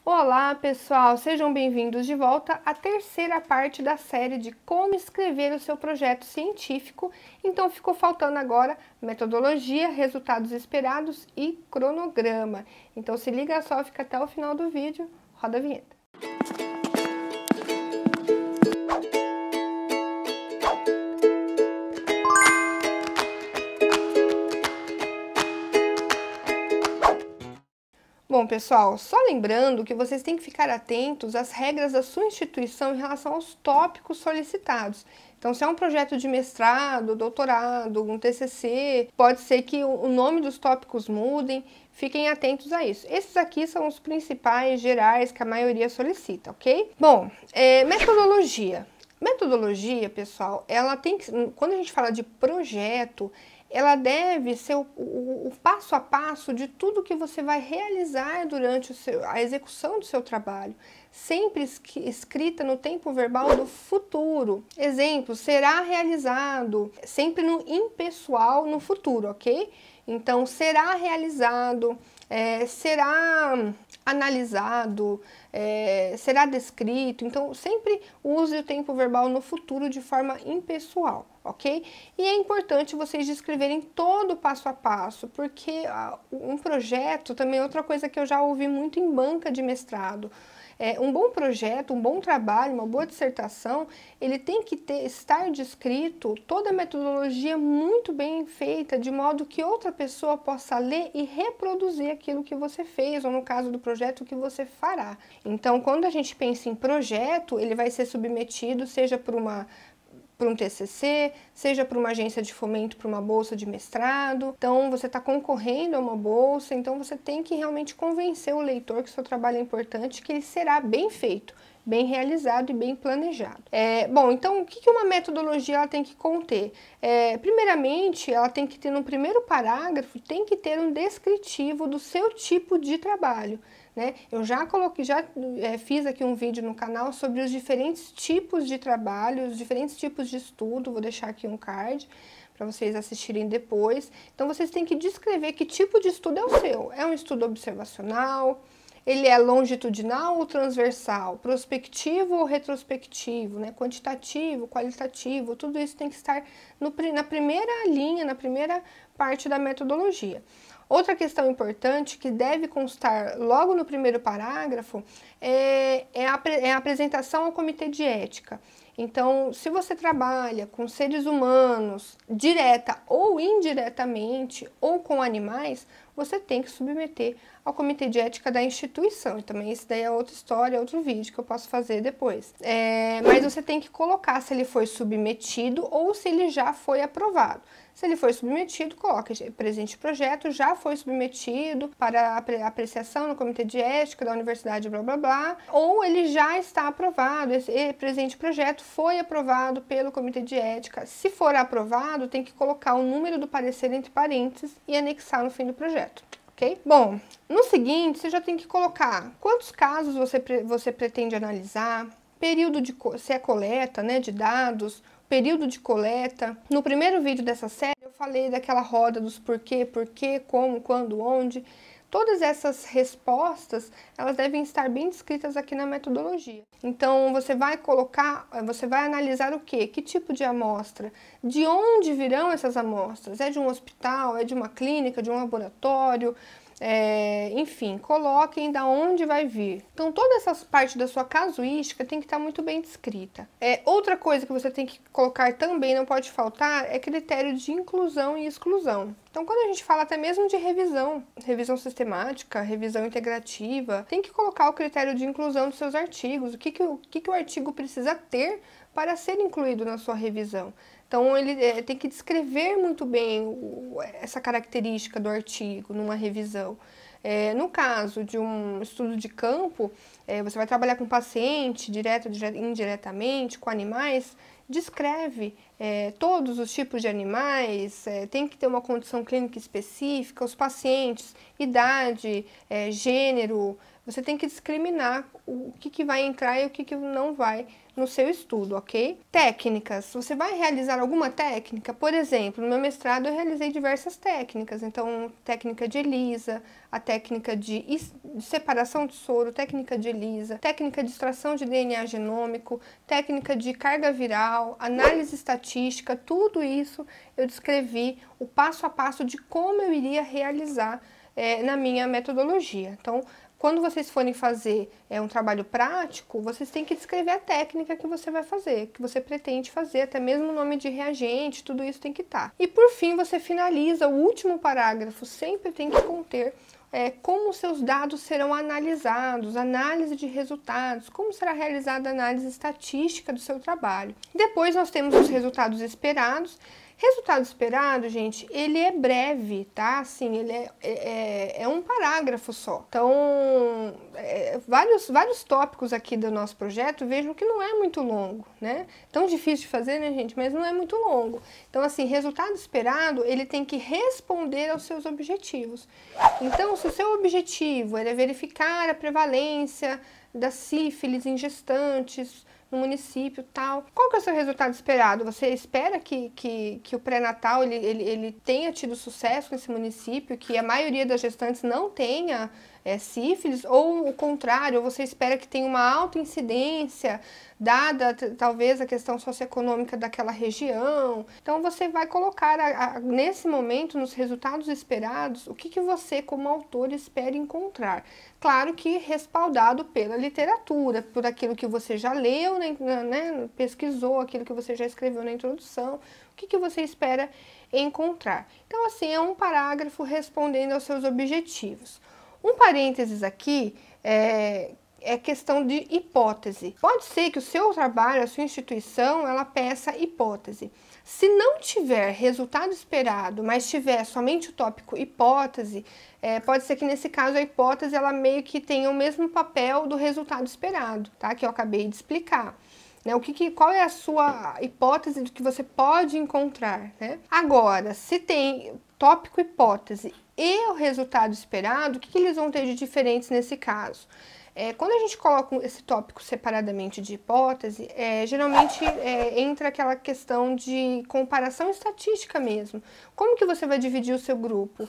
Olá pessoal, sejam bem-vindos de volta à terceira parte da série de como escrever o seu projeto científico. Então ficou faltando agora metodologia, resultados esperados e cronograma. Então se liga só, fica até o final do vídeo, roda a vinheta. Bom, pessoal, só lembrando que vocês têm que ficar atentos às regras da sua instituição em relação aos tópicos solicitados. Então, se é um projeto de mestrado, doutorado, um TCC, pode ser que o nome dos tópicos mudem, fiquem atentos a isso. Esses aqui são os principais, gerais, que a maioria solicita, ok? Bom, metodologia. Metodologia, pessoal, ela tem que, quando a gente fala de projeto, ela deve ser o passo a passo de tudo que você vai realizar durante a execução do seu trabalho, sempre escrita no tempo verbal do futuro. Exemplo, será realizado, sempre no impessoal no futuro, ok? Então, será realizado, será analisado, será descrito. Então, sempre use o tempo verbal no futuro de forma impessoal, ok? E é importante vocês descreverem todo o passo a passo, porque um projeto também é outra coisa que eu já ouvi muito em banca de mestrado. Um bom projeto, um bom trabalho, uma boa dissertação, ele tem que estar descrito toda a metodologia muito bem feita, de modo que outra pessoa possa ler e reproduzir aquilo que você fez, ou no caso do projeto, o que você fará. Então, quando a gente pensa em projeto, ele vai ser submetido, seja por um TCC, seja para uma agência de fomento, para uma bolsa de mestrado. Então, você está concorrendo a uma bolsa, então você tem que realmente convencer o leitor que o seu trabalho é importante, que ele será bem feito, bem realizado e bem planejado. Bom, então, o que uma metodologia ela tem que conter? Primeiramente, ela tem que ter, no primeiro parágrafo, tem que ter um descritivo do seu tipo de trabalho. Eu já fiz aqui um vídeo no canal sobre os diferentes tipos de trabalho, os diferentes tipos de estudo, vou deixar aqui um card para vocês assistirem depois. Então, vocês têm que descrever que tipo de estudo é o seu. É um estudo observacional? Ele é longitudinal ou transversal? Prospectivo ou retrospectivo? Quantitativo, qualitativo? Tudo isso tem que estar na primeira linha, na primeira parte da metodologia. Outra questão importante que deve constar logo no primeiro parágrafo é a apresentação ao comitê de ética. Então, se você trabalha com seres humanos, direta ou indiretamente, ou com animais, você tem que submeter ao comitê de ética da instituição. E também isso daí é outra história, outro vídeo que eu posso fazer depois. Mas você tem que colocar se ele foi submetido ou se ele já foi aprovado. Se ele foi submetido, coloque presente projeto, já foi submetido para apreciação no comitê de ética da universidade, blá blá blá, ou ele já está aprovado, esse presente projeto foi aprovado pelo comitê de ética. Se for aprovado, tem que colocar o número do parecer entre parênteses e anexar no fim do projeto. Okay? Bom, no seguinte, você já tem que colocar quantos casos você pretende analisar, período se é coleta, de dados, período de coleta. No primeiro vídeo dessa série eu falei daquela roda dos porquê, como, quando, onde. Todas essas respostas, elas devem estar bem descritas aqui na metodologia. Então, você vai analisar o quê? Que tipo de amostra? De onde virão essas amostras? É de um hospital? É de uma clínica? De um laboratório? Enfim, coloquem da onde vai vir. Então, toda essa parte da sua casuística tem que estar muito bem descrita. Outra coisa que você tem que colocar também, não pode faltar, é critério de inclusão e exclusão. Então, quando a gente fala até mesmo de revisão sistemática, revisão integrativa, tem que colocar o critério de inclusão dos seus artigos, o que o artigo precisa ter para ser incluído na sua revisão. Então, ele tem que descrever muito bem essa característica do artigo numa revisão. No caso de um estudo de campo, você vai trabalhar com paciente, direto, indiretamente, com animais, descreve todos os tipos de animais, tem que ter uma condição clínica específica, os pacientes, idade, gênero, você tem que discriminar o que vai entrar e o que não vai no seu estudo, ok? Técnicas. Você vai realizar alguma técnica? Por exemplo, no meu mestrado eu realizei diversas técnicas. Então, técnica de ELISA, a técnica de separação de soro, técnica de ELISA, técnica de extração de DNA genômico, técnica de carga viral, análise estatística, tudo isso eu descrevi o passo a passo de como eu iria realizar na minha metodologia. Então, quando vocês forem fazer um trabalho prático, vocês têm que descrever a técnica que você vai fazer, que você pretende fazer, até mesmo o nome de reagente, tudo isso tem que estar. E por fim, você finaliza, o último parágrafo sempre tem que conter como seus dados serão analisados, análise de resultados, como será realizada a análise estatística do seu trabalho. Depois nós temos os resultados esperados. Resultado esperado, gente, ele é breve, tá? Assim, ele é um parágrafo só. Então, vários tópicos aqui do nosso projeto, vejam que não é muito longo, né? Tão difícil de fazer, né, gente? Mas não é muito longo. Então, assim, resultado esperado, ele tem que responder aos seus objetivos. Então, se o seu objetivo é verificar a prevalência da sífilis em gestantes no município, tal. Qual que é o seu resultado esperado? Você espera que o pré-natal ele tenha tido sucesso nesse município, que a maioria das gestantes não tenha sífilis, ou o contrário, você espera que tenha uma alta incidência, dada talvez a questão socioeconômica daquela região. Então você vai colocar nesse momento, nos resultados esperados, o que você como autor espera encontrar. Claro que respaldado pela literatura, por aquilo que você já leu, né, pesquisou, aquilo que você já escreveu na introdução, o que você espera encontrar. Então assim, é um parágrafo respondendo aos seus objetivos. Um parênteses aqui é questão de hipótese. Pode ser que o seu trabalho, a sua instituição, ela peça hipótese. Se não tiver resultado esperado, mas tiver somente o tópico hipótese, pode ser que nesse caso a hipótese ela meio que tenha o mesmo papel do resultado esperado, tá? Que eu acabei de explicar. Né? Qual é a sua hipótese do que você pode encontrar, né? Agora, se tem tópico hipótese e o resultado esperado, o que eles vão ter de diferentes nesse caso? Quando a gente coloca esse tópico separadamente de hipótese, geralmente entra aquela questão de comparação estatística mesmo. Como que você vai dividir o seu grupo?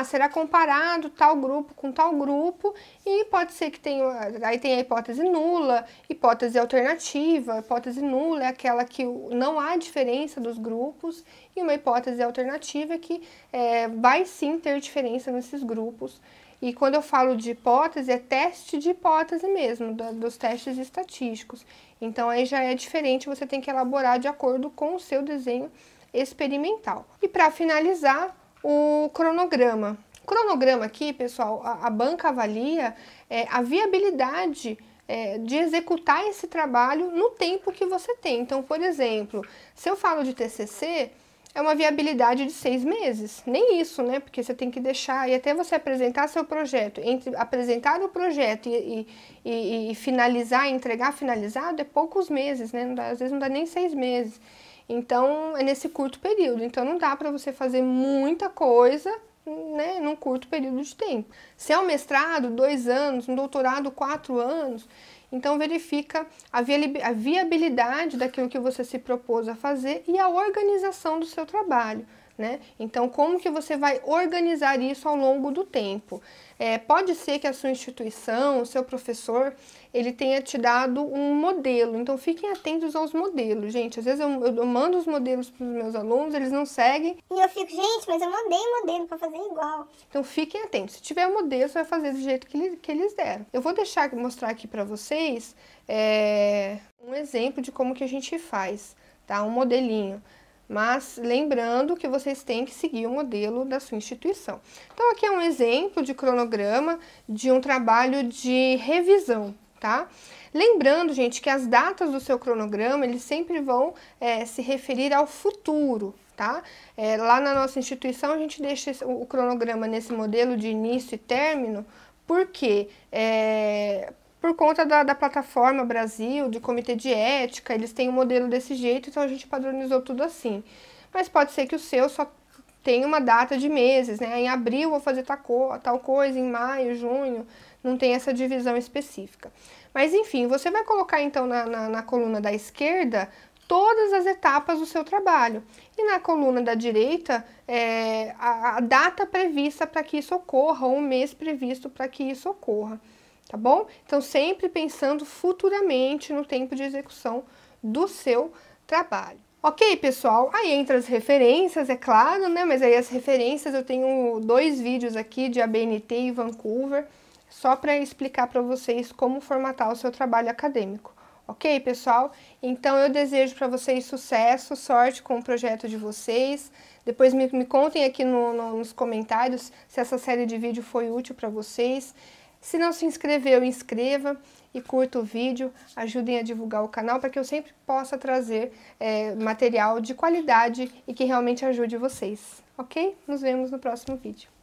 Será comparado tal grupo com tal grupo e pode ser que tenha, aí tem a hipótese nula, hipótese alternativa. A hipótese nula é aquela que não há diferença dos grupos e uma hipótese alternativa é que vai sim ter diferença nesses grupos. E quando eu falo de hipótese, é teste de hipótese mesmo, dos testes estatísticos. Então, aí já é diferente, você tem que elaborar de acordo com o seu desenho experimental. E para finalizar, o cronograma. O cronograma aqui, pessoal, a banca avalia a viabilidade de executar esse trabalho no tempo que você tem. Então, por exemplo, se eu falo de TCC, é uma viabilidade de 6 meses, nem isso, né? Porque você tem que deixar, e até você apresentar seu projeto, entre apresentar o projeto e finalizar, entregar finalizado, é poucos meses, né? Às vezes não dá nem 6 meses. Então, é nesse curto período. Então, não dá para você fazer muita coisa, né, num curto período de tempo. Se é um mestrado, 2 anos, um doutorado, 4 anos... Então, verifica a viabilidade daquilo que você se propôs a fazer e a organização do seu trabalho, né? Então, como que você vai organizar isso ao longo do tempo? Pode ser que a sua instituição, o seu professor, ele tenha te dado um modelo. Então, fiquem atentos aos modelos, gente. Às vezes eu mando os modelos para os meus alunos, eles não seguem. E eu fico, gente, mas eu mandei um modelo para fazer igual. Então, fiquem atentos. Se tiver modelo, você vai fazer do jeito que eles deram. Eu vou mostrar aqui para vocês um exemplo de como que a gente faz, tá? Um modelinho. Mas lembrando que vocês têm que seguir o modelo da sua instituição. Então, aqui é um exemplo de cronograma de um trabalho de revisão, tá? Lembrando, gente, que as datas do seu cronograma, eles sempre vão se referir ao futuro, tá? Lá na nossa instituição, a gente deixa o cronograma nesse modelo de início e término, porque por conta da plataforma Brasil, de comitê de ética, eles têm um modelo desse jeito, então a gente padronizou tudo assim. Mas pode ser que o seu só tenha uma data de meses, né? Em abril vou fazer tal coisa, em maio, junho, não tem essa divisão específica. Mas enfim, você vai colocar então na coluna da esquerda todas as etapas do seu trabalho. E na coluna da direita, a data prevista para que isso ocorra, ou o mês previsto para que isso ocorra, tá bom? Então, sempre pensando futuramente no tempo de execução do seu trabalho. Ok, pessoal? Aí entra as referências, é claro, né? Mas aí as referências, eu tenho 2 vídeos aqui de ABNT e Vancouver, só para explicar para vocês como formatar o seu trabalho acadêmico. Ok, pessoal? Então, eu desejo para vocês sucesso, sorte com o projeto de vocês. Depois me contem aqui nos comentários se essa série de vídeo foi útil para vocês. Se não se inscreveu, inscreva e curta o vídeo. Ajudem a divulgar o canal para que eu sempre possa trazer material de qualidade e que realmente ajude vocês. Ok? Nos vemos no próximo vídeo.